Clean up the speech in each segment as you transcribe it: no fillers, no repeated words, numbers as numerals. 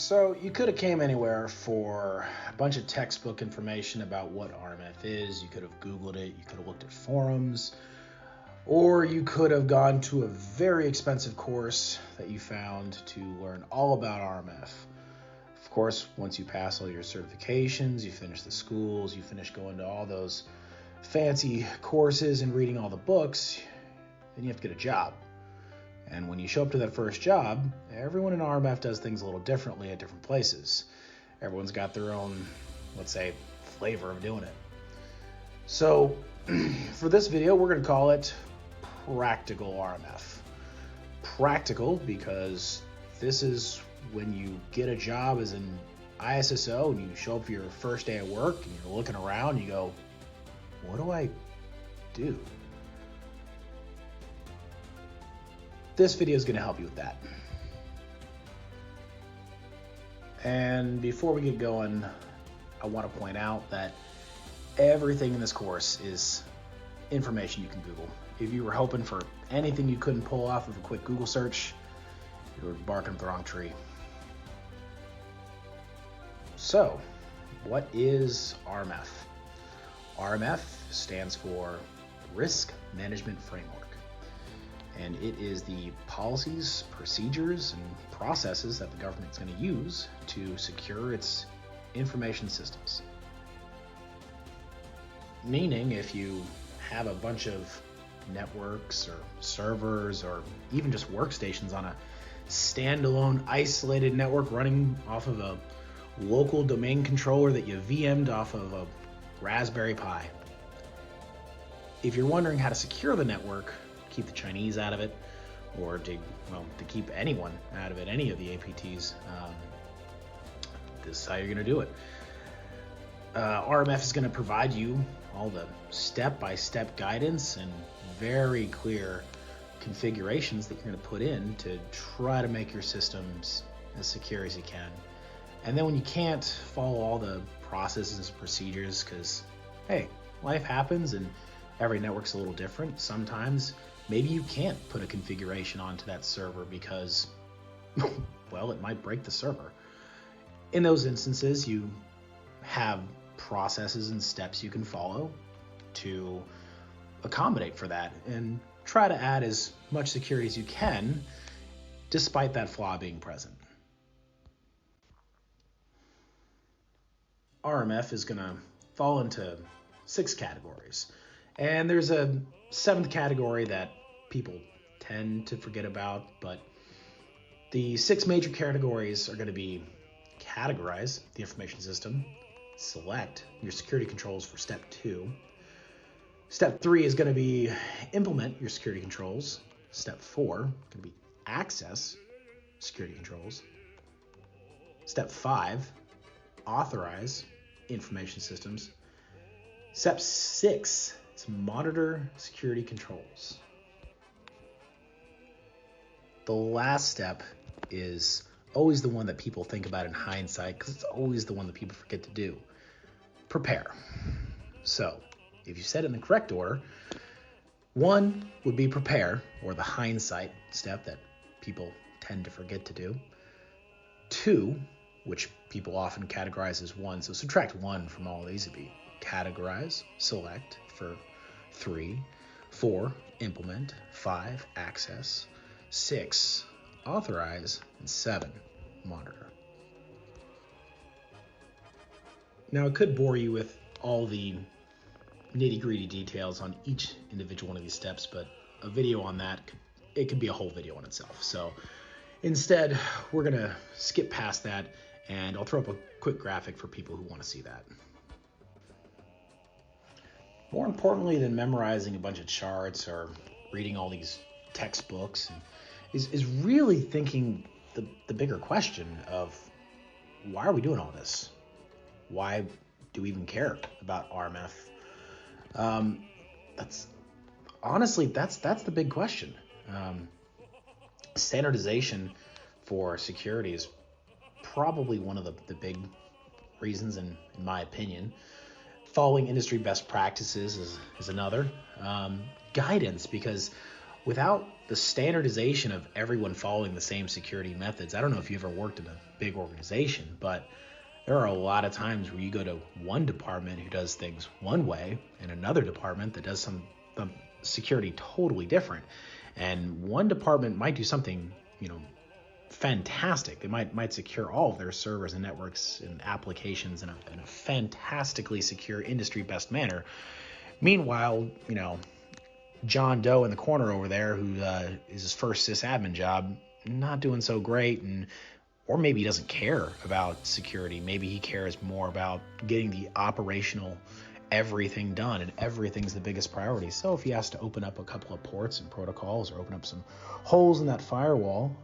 So you could have came anywhere for a bunch of textbook information about what RMF is. You could have Googled it. You could have looked at forums. Or you could have gone to a very expensive course that you found to learn all about RMF. Of course, once you pass all your certifications, you finish the schools, you finish going to all those fancy courses and reading all the books, then you have to get a job. And when you show up to that first job, everyone in RMF does things a little differently at different places. Everyone's got their own, let's say, flavor of doing it. So for this video, we're going to call it Practical RMF. Practical because this is when you get a job as an ISSO and you show up for your first day at work and you're looking around and you go, what do I do? This video is going to help you with that. And before we get going, I want to point out that everything in this course is information you can Google. If you were hoping for anything you couldn't pull off of a quick Google search, you were barking up the wrong tree. So, what is RMF? RMF stands for Risk Management Framework. And it is the policies, procedures, and processes that the government is going to use to secure its information systems. Meaning, if you have a bunch of networks or servers or even just workstations on a standalone isolated network running off of a local domain controller that you VM'd off of a Raspberry Pi. If you're wondering how to secure the network, keep the Chinese out of it, or to keep anyone out of it, any of the APTs, this is how you're going to do it. RMF is going to provide you all the step-by-step guidance and very clear configurations that you're going to put in to try to make your systems as secure as you can. And then when you can't follow all the processes and procedures, because hey, life happens and every network's a little different. Sometimes maybe you can't put a configuration onto that server because, well, it might break the server. In those instances, you have processes and steps you can follow to accommodate for that and try to add as much security as you can despite that flaw being present. RMF is going to fall into 6 categories. And there's a 7th category that people tend to forget about, but the 6 major categories are going to be categorize the information system, select your security controls for step 2. Step 3 is going to be implement your security controls. Step 4 going to be access security controls. Step 5, authorize information systems. Step 6 is monitor security controls. The last step is always the one that people think about in hindsight because it's always the one that people forget to do. Prepare. So, if you said it in the correct order, 1 would be prepare, or the hindsight step that people tend to forget to do. 2, which people often categorize as 1, so subtract 1 from all of these would be categorize, select for 3, 4, implement, 5, access, 6, authorize, and 7, monitor. Now, it could bore you with all the nitty-gritty details on each individual one of these steps, but a video on that, it could be a whole video on itself. So instead, we're going to skip past that, and I'll throw up a quick graphic for people who want to see that. More importantly than memorizing a bunch of charts or reading all these textbooks is really thinking the bigger question of why are we doing all this? Why do we even care about RMF? That's the big question. Standardization for security is probably one of the big reasons, in my opinion. Following industry best practices is another. Guidance, because without the standardization of everyone following the same security methods, I don't know if you ever worked in a big organization, but there are a lot of times where you go to one department who does things one way and another department that does some security totally different. And one department might do something, fantastic. They might secure all of their servers and networks and applications in a fantastically secure industry best manner. Meanwhile, John Doe in the corner over there, who is his first sysadmin job, not doing so great, or maybe he doesn't care about security. Maybe he cares more about getting the operational everything done, and everything's the biggest priority. So if he has to open up a couple of ports and protocols, or open up some holes in that firewall,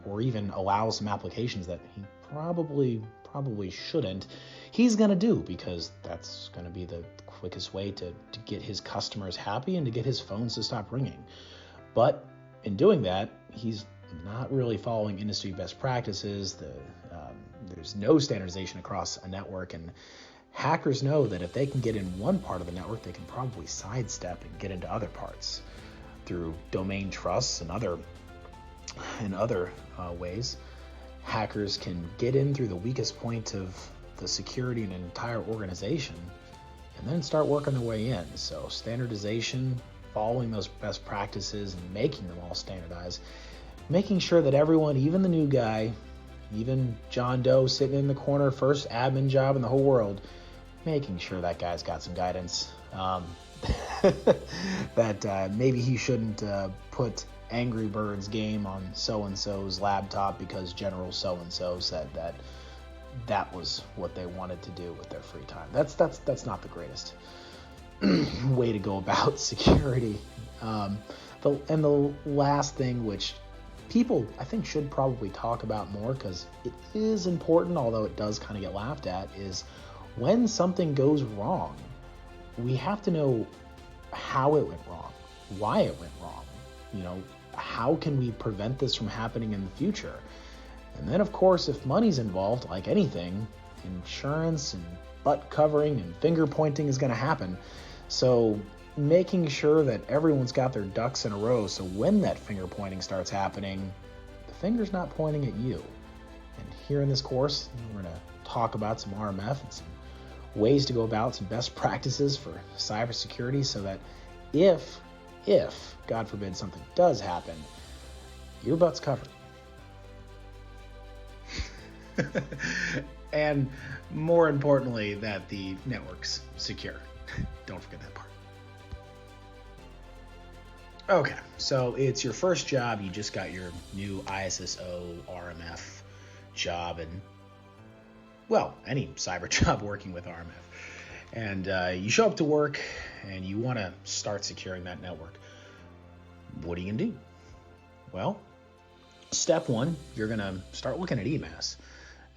or even allow some applications that he probably shouldn't, he's going to do, because that's going to be the quickest way to get his customers happy and to get his phones to stop ringing. But in doing that, he's not really following industry best practices. There's no standardization across a network, and hackers know that if they can get in one part of the network, they can probably sidestep and get into other parts through domain trusts and other ways. Hackers can get in through the weakest point of the security in an entire organization and then start working their way in. So standardization, following those best practices and making them all standardized, making sure that everyone, even the new guy, even John Doe sitting in the corner, first admin job in the whole world, making sure that guy's got some guidance, that maybe he shouldn't put Angry Birds game on so-and-so's laptop because General so-and-so said that was what they wanted to do with their free time. That's not the greatest way to go about security. The last thing, which people I think should probably talk about more, because it is important, although it does kind of get laughed at, is when something goes wrong, we have to know how it went wrong, why it went wrong. How can we prevent this from happening in the future? And then, of course, if money's involved, like anything, insurance and butt covering and finger pointing is going to happen. So making sure that everyone's got their ducks in a row, so when that finger pointing starts happening, the finger's not pointing at you. And here in this course, we're going to talk about some RMF and some ways to go about, some best practices for cybersecurity, so that if God forbid something does happen, your butt's covered. And more importantly, that the network's secure. Don't forget that part. Okay, so it's your first job. You just got your new ISSO RMF job, and any cyber job working with RMF. And you show up to work and you want to start securing that network. What are you going to do? Well, step one, you're going to start looking at EMAS.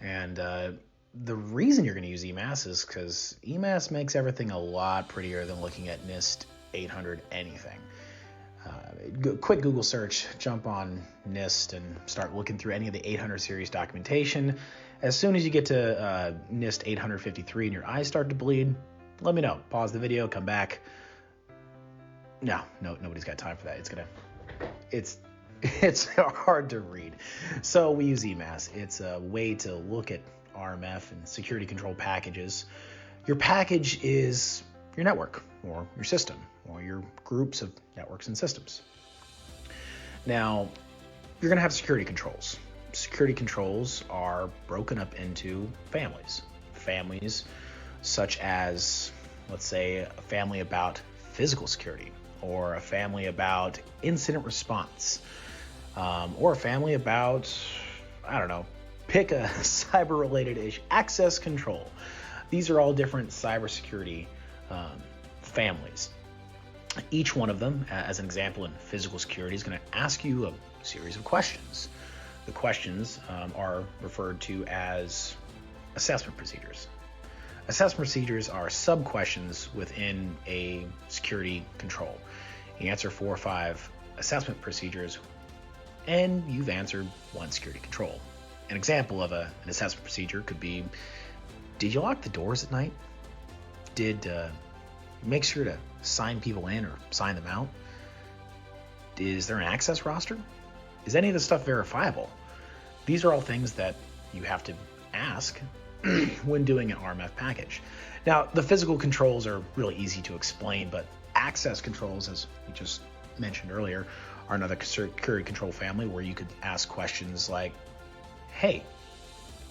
And the reason you're going to use EMAS is because EMAS makes everything a lot prettier than looking at NIST 800 anything. Quick Google search, jump on NIST and start looking through any of the 800 series documentation. As soon as you get to NIST 853 and your eyes start to bleed, let me know. Pause the video, come back. No, nobody's got time for that. It's hard to read. So we use EMAS. It's a way to look at RMF and security control packages. Your package is your network or your system or your groups of networks and systems. Now, you're going to have security controls. Security controls are broken up into families. Families such as, let's say, a family about physical security, or a family about incident response, or a family about, pick a cyber-related issue, access control. These are all different cybersecurity families. Each one of them, as an example in physical security, is going to ask you a series of questions. The questions are referred to as assessment procedures. Assessment procedures are sub-questions within a security control. You answer 4 or 5 assessment procedures, and you've answered one security control. An example of an assessment procedure could be, did you lock the doors at night? Did make sure to sign people in or sign them out? Is there an access roster? Is any of this stuff verifiable? These are all things that you have to ask when doing an RMF package. Now, the physical controls are really easy to explain, but access controls, as we just mentioned earlier, are another security control family where you could ask questions like, hey,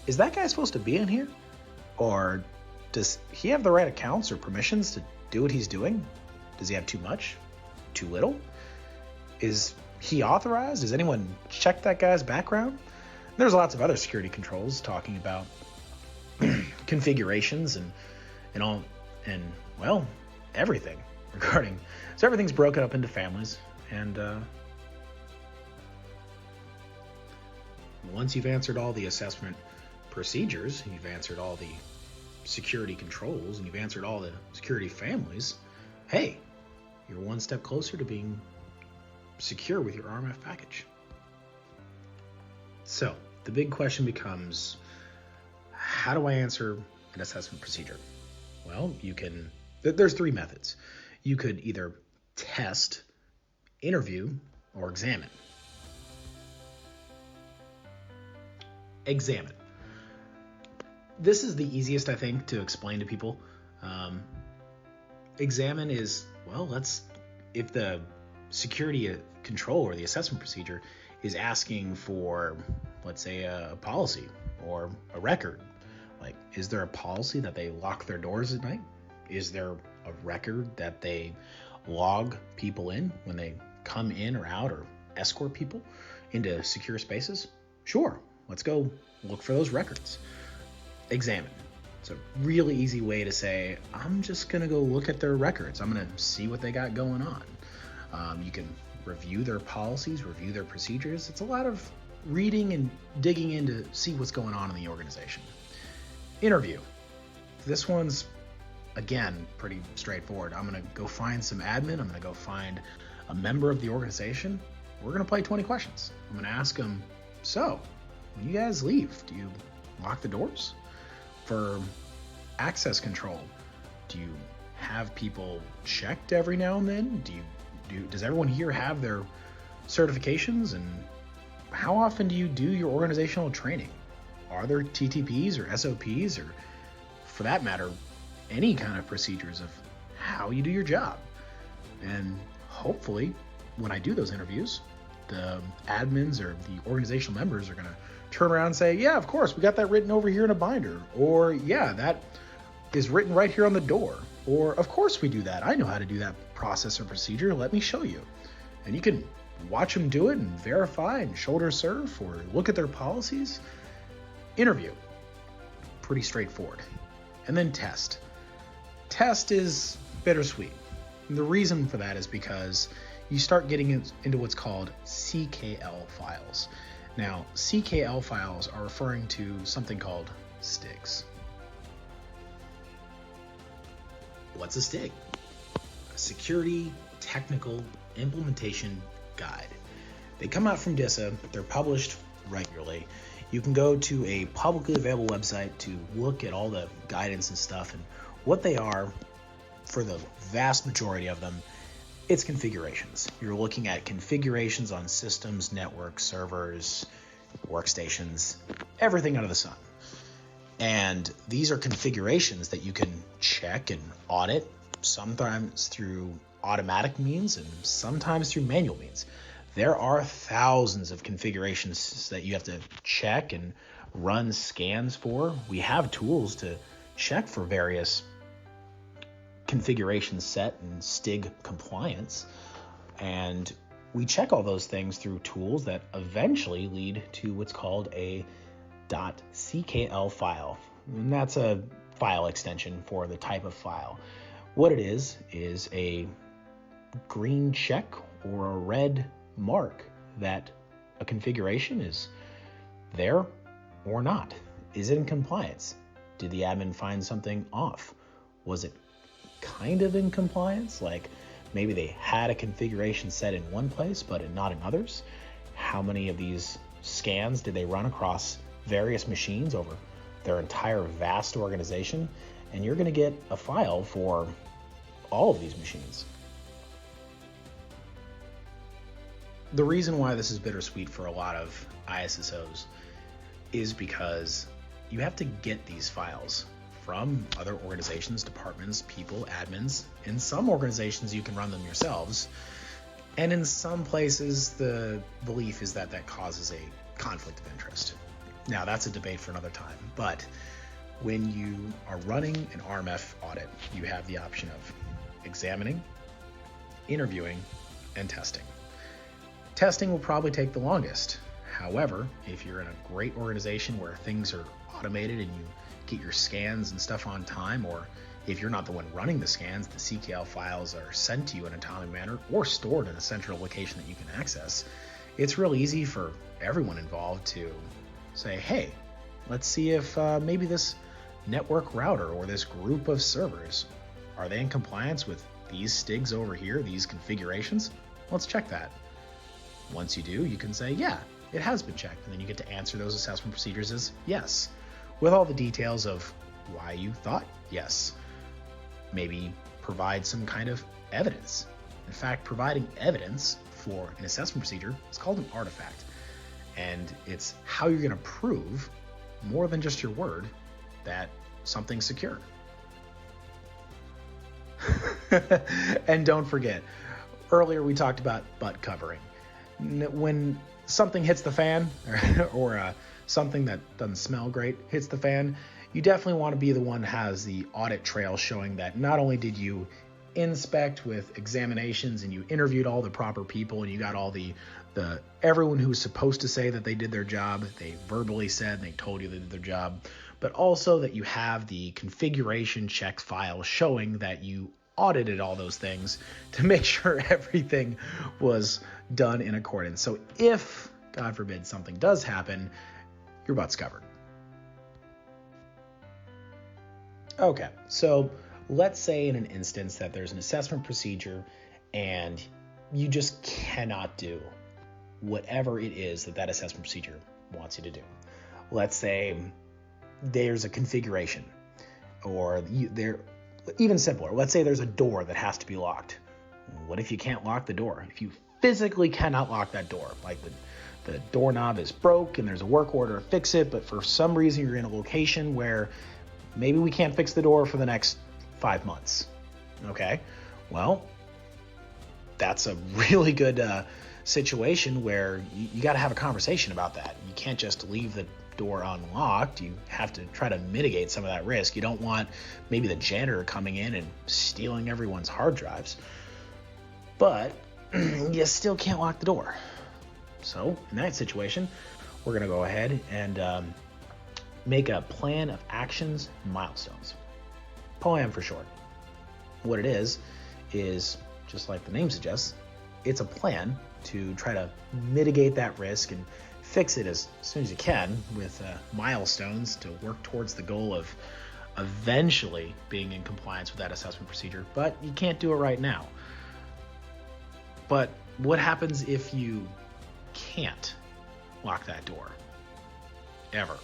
is that guy supposed to be in here? Or does he have the right accounts or permissions to do what he's doing? Does he have too much? Too little? Is he authorized? Does anyone check that guy's background? There's lots of other security controls talking about configurations and everything regarding. So everything's broken up into families, and once you've answered all the assessment procedures, you've answered all the security controls, and you've answered all the security families, hey, you're one step closer to being secure with your RMF package. So the big question becomes, how do I answer an assessment procedure? Well, there's three methods. You could either test, interview, or examine. Examine. This is the easiest, I think, to explain to people. Examine is, if the security control or the assessment procedure is asking for, let's say, a policy or a record. Like, is there a policy that they lock their doors at night? Is there a record that they log people in when they come in or out or escort people into secure spaces? Sure, let's go look for those records. Examine. It's a really easy way to say, I'm just going to go look at their records. I'm going to see what they got going on. You can review their policies, review their procedures. It's a lot of reading and digging in to see what's going on in the organization. Interview. This one's, again, pretty straightforward. I'm going to go find some admin. I'm going to go find a member of the organization. We're going to play 20 questions. I'm going to ask them, so when you guys leave, do you lock the doors? For access control, do you have people checked every now and then? Does everyone here have their certifications? And how often do you do your organizational training? Are there TTPs or SOPs, or for that matter, any kind of procedures of how you do your job? And hopefully, when I do those interviews, the admins or the organizational members are going to turn around and say, yeah, of course, we got that written over here in a binder. Or, yeah, that is written right here on the door. Or, of course we do that. I know how to do that process or procedure. Let me show you. And you can watch them do it and verify and shoulder surf or look at their policies. Interview. Pretty straightforward. And then test. Test is bittersweet. And the reason for that is because you start getting into what's called CKL files. Now, CKL files are referring to something called STIGs. What's a STIG? A Security Technical Implementation Guide. They come out from DISA. They're published regularly. You can go to a publicly available website to look at all the guidance and stuff. And what they are, for the vast majority of them, it's configurations. You're looking at configurations on systems, networks, servers, workstations, everything under the sun. And these are configurations that you can check and audit, sometimes through automatic means and sometimes through manual means. There are thousands of configurations that you have to check and run scans for. We have tools to check for various configuration set and STIG compliance. And we check all those things through tools that eventually lead to what's called a .ckl file. And that's a file extension for the type of file. What it is a green check or a red mark that a configuration is there or not. Is it in compliance? Did the admin find something off? Was it kind of in compliance? Like maybe they had a configuration set in one place but not in others. How many of these scans did they run across various machines over their entire vast organization? And you're going to get a file for all of these machines. the reason why this is bittersweet for a lot of ISSOs is because you have to get these files from other organizations, departments, people, admins. In some organizations, you can run them yourselves. And in some places, the belief is that that causes a conflict of interest. Now, that's a debate for another time. But when you are running an RMF audit, you have the option of examining, interviewing, and testing. Testing will probably take the longest. However, if you're in a great organization where things are automated and you get your scans and stuff on time, or if you're not the one running the scans, the CKL files are sent to you in a timely manner or stored in a central location that you can access, it's real easy for everyone involved to say, hey, let's see if maybe this network router or this group of servers, are they in compliance with these STIGs over here, these configurations? Let's check that. Once you do, you can say, yeah, it has been checked. And then you get to answer those assessment procedures as yes, with all the details of why you thought yes. Maybe provide some kind of evidence. In fact, providing evidence for an assessment procedure is called an artifact. And it's how you're going to prove, more than just your word, that something's secure. And don't forget, earlier we talked about butt covering. When something hits the fan, or something that doesn't smell great hits the fan, you definitely want to be the one who has the audit trail showing that not only did you inspect with examinations and you interviewed all the proper people and you got all the everyone who's supposed to say that they did their job, they verbally said, they told you they did their job, but also that you have the configuration check file showing that you audited all those things to make sure everything was done in accordance. So if, God forbid, something does happen, your butt's covered. Okay, so let's say in an instance that there's an assessment procedure and you just cannot do whatever it is that assessment procedure wants you to do. Let's say there's a configuration, or even simpler. Let's say there's a door that has to be locked. What if you can't lock the door? If you physically cannot lock that door, like the doorknob is broke and there's a work order to fix it, but for some reason you're in a location where maybe we can't fix the door for the next 5 months. Okay, well, that's a really good situation where you got to have a conversation about that. You can't just leave the door unlocked. You have to try to mitigate some of that risk. You don't want maybe the janitor coming in and stealing everyone's hard drives, but you still can't lock the door. So in that situation, we're going to go ahead and make a plan of actions milestones. POAM for short. What it is just like the name suggests, it's a plan to try to mitigate that risk and fix it as soon as you can with milestones to work towards the goal of eventually being in compliance with that assessment procedure, but you can't do it right now. But what happens if you can't lock that door? Ever.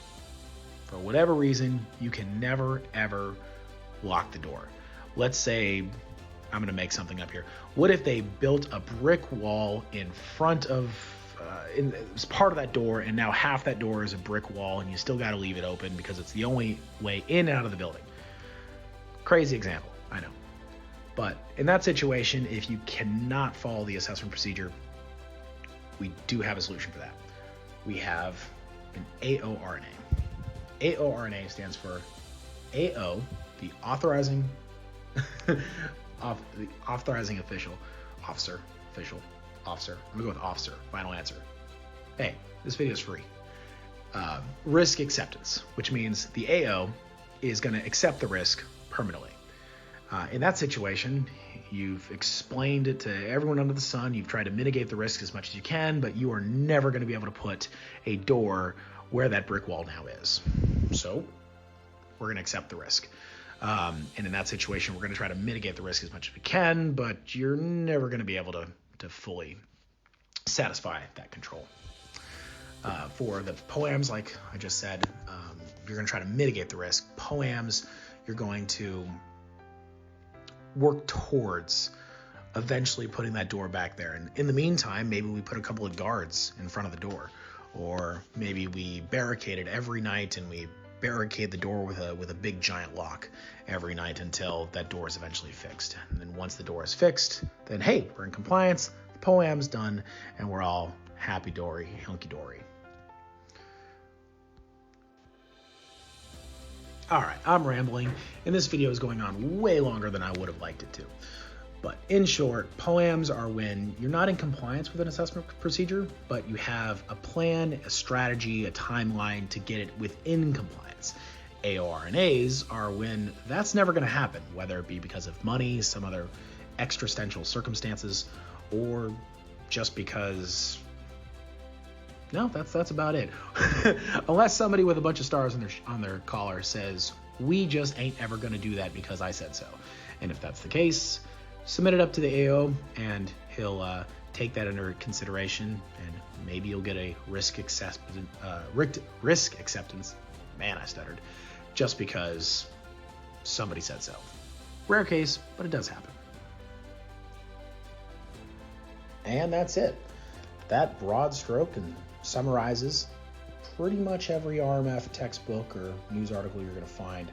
For whatever reason, you can never, ever lock the door. Let's say, I'm going to make something up here. What if they built a brick wall in front of, it's part of that door, and now half that door is a brick wall, and you still got to leave it open because it's the only way in and out of the building. Crazy example, I know. But in that situation, if you cannot follow the assessment procedure, we do have a solution for that. We have an AORNA. AORNA stands for AO, the authorizing officer. I'm gonna go with officer. Final answer. Hey, this video is free. Risk acceptance, which means the AO is going to accept the risk permanently. In that situation, you've explained it to everyone under the sun. You've tried to mitigate the risk as much as you can, but you are never going to be able to put a door where that brick wall now is. So we're going to accept the risk. And in that situation, we're going to try to mitigate the risk as much as we can, but you're never going to be able to fully satisfy that control. For the POAMs, like I just said, you're going to try to mitigate the risk. POAMs, you're going to work towards eventually putting that door back there. And in the meantime, maybe we put a couple of guards in front of the door, or maybe we barricade it every night and we barricade the door with a big giant lock every night until that door is eventually fixed. And then once the door is fixed, then hey, we're in compliance, the POAM's done, and we're all happy-dory, hunky-dory. All right, I'm rambling, and this video is going on way longer than I would have liked it to. But in short, POAMs are when you're not in compliance with an assessment procedure, but you have a plan, a strategy, a timeline to get it within compliance. AORNAs are when that's never going to happen, whether it be because of money, some other existential circumstances, or just because, no, that's about it. Unless somebody with a bunch of stars on their collar says, we just ain't ever going to do that because I said so. And if that's the case, submit it up to the AO and he'll take that under consideration, and maybe you'll get a risk acceptance. Man, I stuttered. Just because somebody said so. Rare case, but it does happen. And that's it. That broad stroke and summarizes pretty much every RMF textbook or news article you're going to find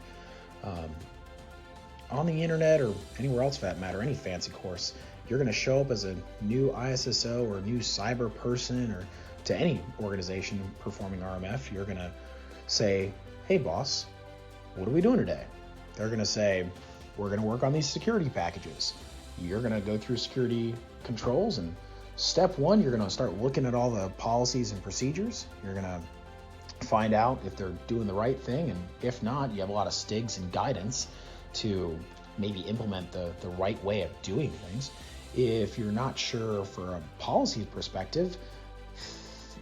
on the internet or anywhere else for that matter, any fancy course. You're going to show up as a new ISSO or a new cyber person, or to any organization performing RMF, you're going to say, hey boss, what are we doing today? They're going to say, we're going to work on these security packages. You're going to go through security controls, and step one, you're going to start looking at all the policies and procedures. You're going to find out if they're doing the right thing, and if not, you have a lot of STIGs and guidance to maybe implement the right way of doing things. If you're not sure for a policy perspective,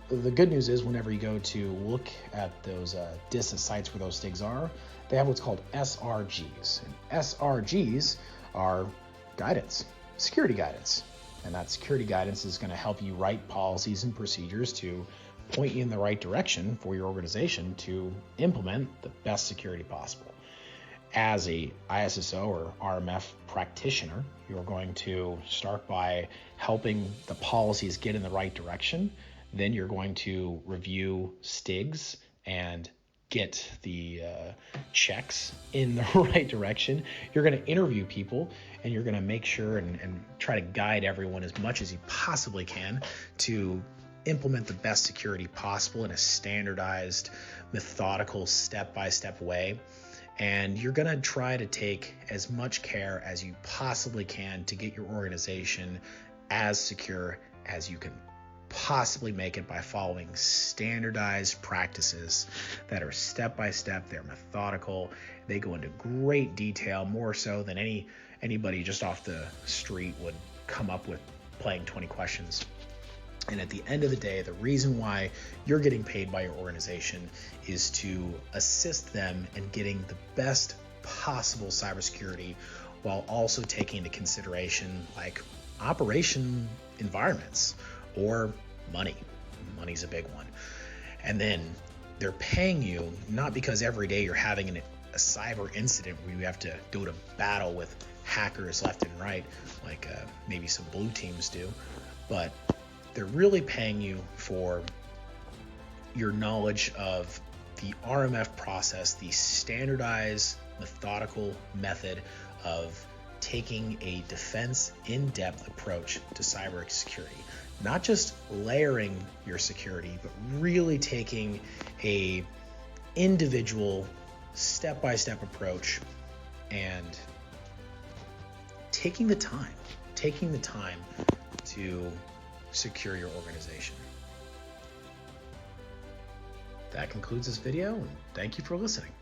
the good news is whenever you go to look at those DISA sites where those STIGs are, they have what's called SRGs. And SRGs are guidance, security guidance. And that security guidance is going to help you write policies and procedures to point you in the right direction for your organization to implement the best security possible. As a ISSO or RMF practitioner, you're going to start by helping the policies get in the right direction. Then you're going to review STIGs and get the checks in the right direction. You're going to interview people, and you're going to make sure and try to guide everyone as much as you possibly can to implement the best security possible in a standardized, methodical, step-by-step way. And you're going to try to take as much care as you possibly can to get your organization as secure as you can possibly make it by following standardized practices that are step-by-step, they're methodical, they go into great detail, more so than anybody just off the street would come up with playing 20 questions. And at the end of the day, the reason why you're getting paid by your organization is to assist them in getting the best possible cybersecurity, while also taking into consideration like operation environments or money. Money's a big one. And then they're paying you not because every day you're having a cyber incident where you have to go to battle with hackers left and right, like maybe some blue teams do, but they're really paying you for your knowledge of the RMF process, the standardized, methodical method of taking a defense in-depth approach to cyber security. Not just layering your security, but really taking a individual step-by-step approach and taking the time to secure your organization. That concludes this video, and thank you for listening.